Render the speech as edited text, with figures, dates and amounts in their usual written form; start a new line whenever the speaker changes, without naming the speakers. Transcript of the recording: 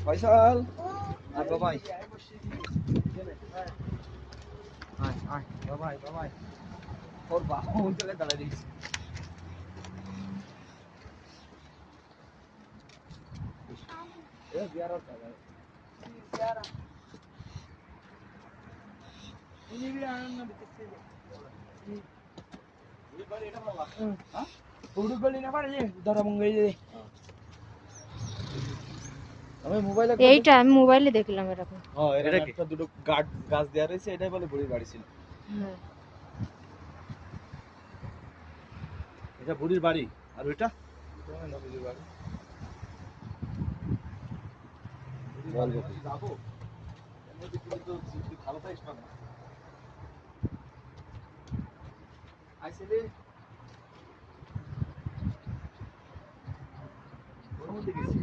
ফয়সাল আর বাবাই বাবাই বাবাই ওর বাবা ওই জায়গায় দাঁড়িয়ে দিয়েছে বিয়ার
এইটা আমি মোবাইলে দেখলাম এরকম।
হ্যাঁ এটা একটা দুটো গাছ দেওয়া রয়েছে এটাই বলে বুড়ির বাড়ি ছিল।
হ্যাঁ
এটা বুড়ির বাড়ি আর ওইটা বুড়ির বাড়ি যাবো ভালো পাইস না আইসিলে ওর মধ্যে গেছি